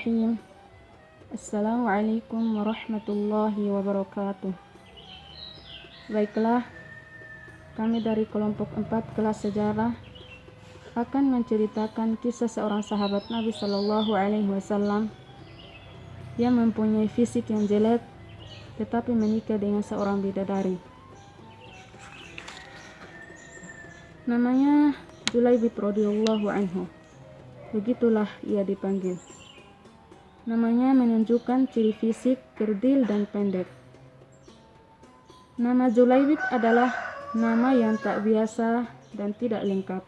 Bismillahirrahmanirrahim. Assalamualaikum warahmatullahi wabarakatuh. Baiklah, kami dari kelompok 4 kelas sejarah akan menceritakan kisah seorang sahabat Nabi Shallallahu Alaihi Wasallam yang mempunyai fisik yang jelek tetapi menikah dengan seorang bidadari. Namanya Julaibib radhiyallahu anhu. Begitulah ia dipanggil. Namanya menunjukkan ciri fisik kerdil dan pendek. Nama Julaibib adalah nama yang tak biasa dan tidak lengkap.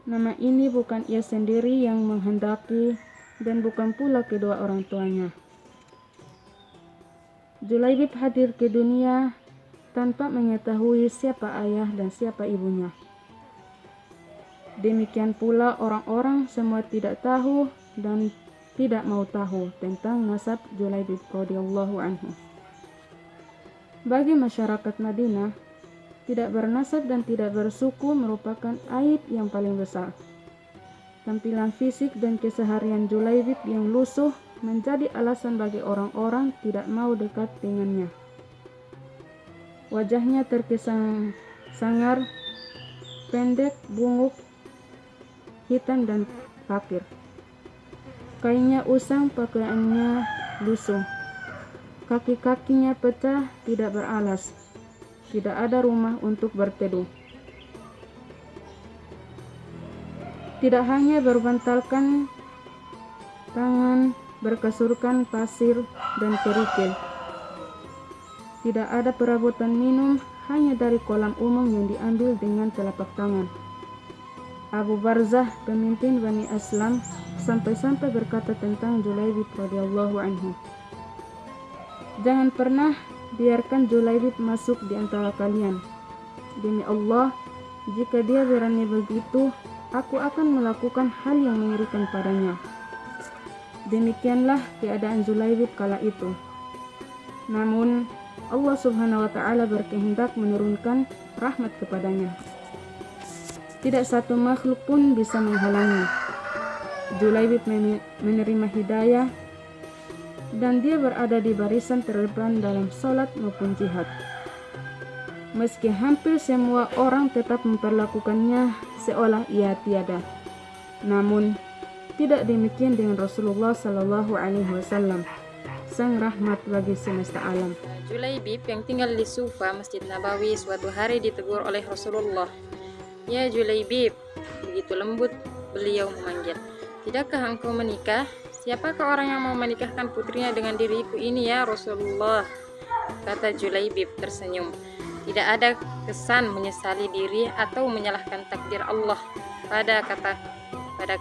Nama ini bukan ia sendiri yang menghendaki dan bukan pula kedua orang tuanya. Julaibib hadir ke dunia tanpa mengetahui siapa ayah dan siapa ibunya. Demikian pula orang-orang semua tidak tahu dan tidak mau tahu tentang nasab Julaibib radhiyallahu anhu. Bagi masyarakat Madinah, tidak bernasab dan tidak bersuku merupakan aib yang paling besar. Tampilan fisik dan keseharian Julaibib yang lusuh menjadi alasan bagi orang-orang tidak mau dekat dengannya. Wajahnya terkesan sangar, pendek, bungkuk, hitam dan fakir. Kainnya usang, pakaiannya lusuh. Kaki-kakinya pecah, tidak beralas. Tidak ada rumah untuk berteduh. Tidak hanya berbantalkan tangan, berkasurkan pasir dan kerikil. Tidak ada perabotan minum, hanya dari kolam umum yang diambil dengan telapak tangan. Abu Barzah, pemimpin Bani Aslam, sampai-sampai berkata tentang Julaibib radhiyallahu anhu, "Jangan pernah biarkan Julaibib masuk di antara kalian. Demi Allah, jika dia berani begitu, aku akan melakukan hal yang mengerikan padanya." Demikianlah keadaan Julaibib kala itu. Namun Allah Subhanahu wa taala berkehendak menurunkan rahmat kepadanya. Tidak satu makhluk pun bisa menghalangi. Julaibib menerima hidayah dan dia berada di barisan terdepan dalam sholat maupun jihad. Meski hampir semua orang tetap memperlakukannya seolah ia tiada. Namun tidak demikian dengan Rasulullah Sallallahu Alaihi Wasallam, sang rahmat bagi semesta alam. Julaibib yang tinggal di Sufa, Masjid Nabawi, suatu hari ditegur oleh Rasulullah. "Ya Julaibib," begitu lembut beliau memanggil, "tidakkah engkau menikah? Siapakah orang yang mau menikahkan putrinya dengan diriku ini ya Rasulullah?" Kata Julaibib tersenyum. Tidak ada kesan menyesali diri atau menyalahkan takdir Allah pada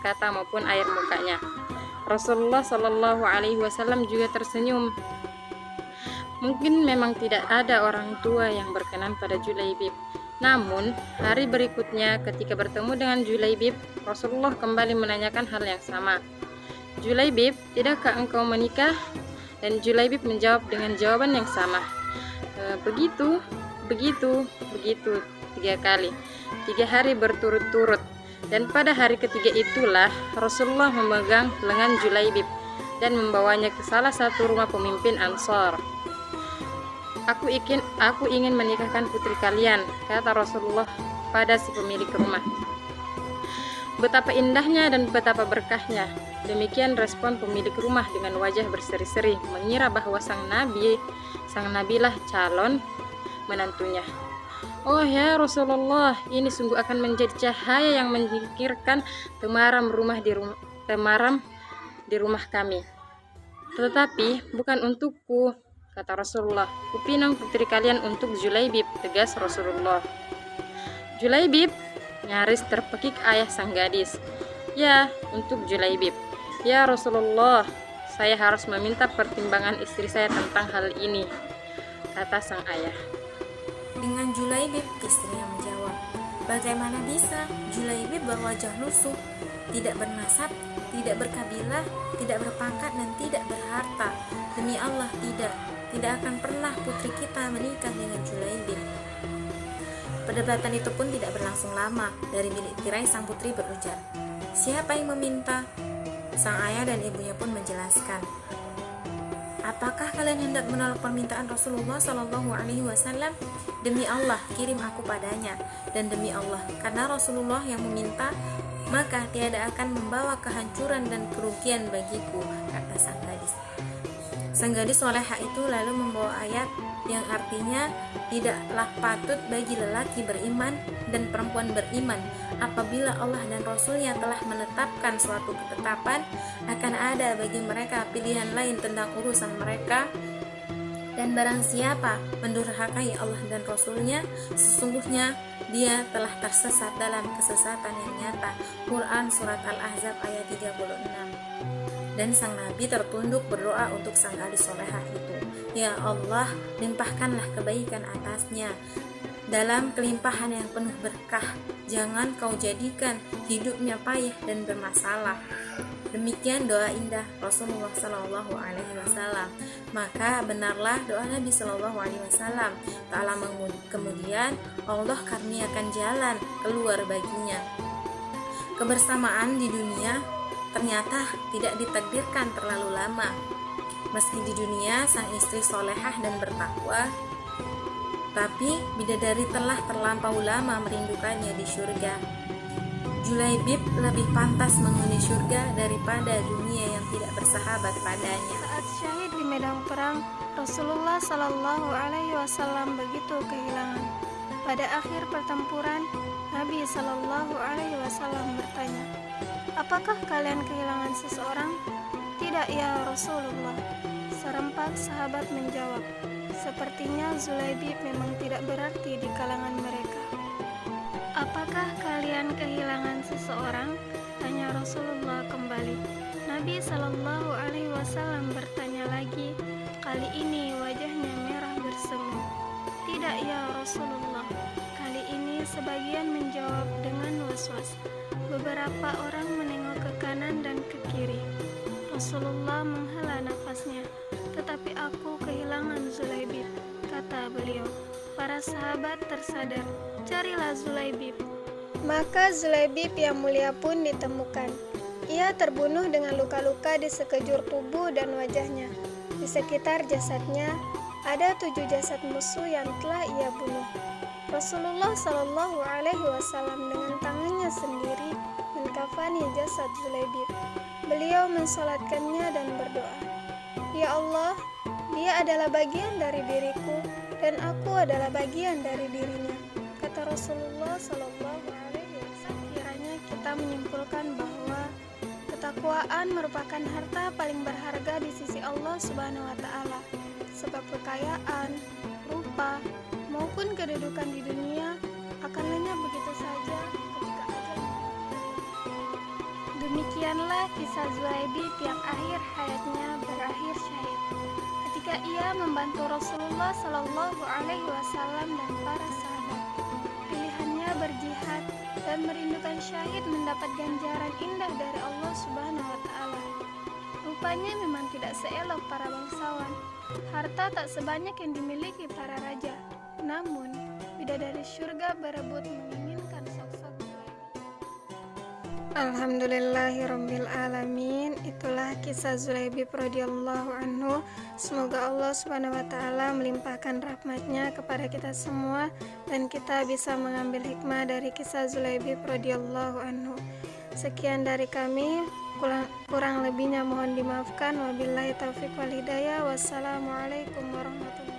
kata maupun air mukanya. Rasulullah Shallallahu Alaihi Wasallam juga tersenyum. Mungkin memang tidak ada orang tua yang berkenan pada Julaibib. Namun, hari berikutnya ketika bertemu dengan Julaibib, Rasulullah kembali menanyakan hal yang sama. "Julaibib, tidakkah engkau menikah?" Dan Julaibib menjawab dengan jawaban yang sama. Begitu, 3 kali, 3 hari berturut-turut. Dan pada hari ketiga itulah Rasulullah memegang lengan Julaibib dan membawanya ke salah satu rumah pemimpin Ansor. Aku ingin menikahkan putri kalian," kata Rasulullah pada si pemilik rumah. "Betapa indahnya dan betapa berkahnya." Demikian respon pemilik rumah dengan wajah berseri-seri, mengira bahwa sang nabilah calon menantunya. "Oh ya Rasulullah, ini sungguh akan menjadi cahaya yang menyingkirkan temaram di rumah kami. Tetapi bukan untukku," kata Rasulullah. "Kupinang putri kalian untuk Julaibib," tegas Rasulullah. "Julaibib?" nyaris terpekik ayah sang gadis. "Ya, untuk Julaibib." "Ya Rasulullah, saya harus meminta pertimbangan istri saya tentang hal ini," kata sang ayah. Dengan Julaibib, istrinya menjawab, "Bagaimana bisa? Julaibib berwajah lusuh, tidak bernasab, tidak berkabilah, tidak berpangkat dan tidak berharta. Demi Allah, tidak akan pernah putri kita menikah dengan Julaibib." Perdebatan itu pun tidak berlangsung lama. Dari bilik tirai sang putri berujar, "Siapa yang meminta?" Sang ayah dan ibunya pun menjelaskan, apakah kalian hendak menolak permintaan Rasulullah Shallallahu Alaihi Wasallam? Demi Allah, kirim aku padanya. Dan demi Allah, karena Rasulullah yang meminta, maka tiada akan membawa kehancuran dan kerugian bagiku, kata sang gadis. Sang gadis soleha itu lalu membawa ayat yang artinya tidaklah patut bagi lelaki beriman dan perempuan beriman apabila Allah dan Rasulnya telah menetapkan suatu ketetapan, akan ada bagi mereka pilihan lain tentang urusan mereka, dan barang siapa mendurhakai Allah dan Rasulnya, sesungguhnya dia telah tersesat dalam kesesatan yang nyata. Quran Surat Al-Ahzab ayat 36. Dan sang Nabi tertunduk berdoa untuk sang gadis solehah itu, ya Allah, limpahkanlah kebaikan atasnya dalam kelimpahan yang penuh berkah, jangan kau jadikan hidupnya payah dan bermasalah. Demikian doa indah Rasulullah Shallallahu Alaihi Wasallam. Maka benarlah doa Nabi Shallallahu Alaihi Wasallam. Tak lama kemudian Allah karuniakan jalan keluar baginya. Kebersamaan di dunia ternyata tidak ditakdirkan terlalu lama. Meski di dunia sang istri solehah dan bertakwa, tapi bidadari telah terlampau lama merindukannya di surga. Julaibib lebih pantas menghuni surga daripada dunia yang tidak bersahabat padanya. Saat syahid di medan perang, Rasulullah Shallallahu Alaihi Wasallam begitu kehilangan. Pada akhir pertempuran, Nabi Shallallahu Alaihi Wasallam bertanya, apakah kalian kehilangan seseorang? Tidak ya Rasulullah. Serempak sahabat menjawab, sepertinya Julaibib memang tidak berarti di kalangan mereka. Apakah kalian kehilangan seseorang? Tanya Rasulullah kembali. Nabi Shallallahu Alaihi Wasallam bertanya lagi. Kali ini wajahnya merah bersemu. Tidak ya Rasulullah. Kali ini sebagian menjawab dengan was-was. Beberapa orang menengok ke kanan dan ke kiri. Rasulullah menghela nafasnya. Tetapi aku kehilangan Julaibib, kata beliau. Para sahabat tersadar, carilah Julaibib. Maka Julaibib yang mulia pun ditemukan. Ia terbunuh dengan luka-luka di sekejur tubuh dan wajahnya. Di sekitar jasadnya ada 7 jasad musuh yang telah ia bunuh. Rasulullah Shallallahu Alaihi Wasallam dengan tangannya sendiri mengkafani jasad Julaibib. Beliau mensolatkannya dan berdoa, ya Allah, dia adalah bagian dari diriku dan aku adalah bagian dari dirinya, kata Rasulullah Shallallahu Alaihi Wasallam. Kiranya kita menyimpulkan bahwa ketakwaan merupakan harta paling berharga di sisi Allah Subhanahu Wa Taala, sebab kekayaan, rupa maupun kedudukan di dunia akan lenyap begitu saja ketika ajal. Demikianlah kisah Julaibib yang akhir hayatnya berakhir syahid ketika ia membantu Rasulullah Shallallahu Alaihi Wasallam dan para sahabat. Pilihannya berjihad dan merindukan syahid mendapat ganjaran indah dari Allah Subhanahu Wa Taala. Rupanya memang tidak seelok para bangsawan. Harta tak sebanyak yang dimiliki para raja. Namun, bidadari surga berebut menginginkan sosok Julaibib. Alhamdulillahirabbil alamin. Itulah kisah Julaibib radhiyallahu anhu. Semoga Allah Subhanahu wa taala melimpahkan rahmatnya kepada kita semua dan kita bisa mengambil hikmah dari kisah Julaibib radhiyallahu anhu. Sekian dari kami, kurang lebihnya mohon dimaafkan. Wabillahi taufiq wal hidayah. Wassalamualaikum warahmatullahi wabarakatuh.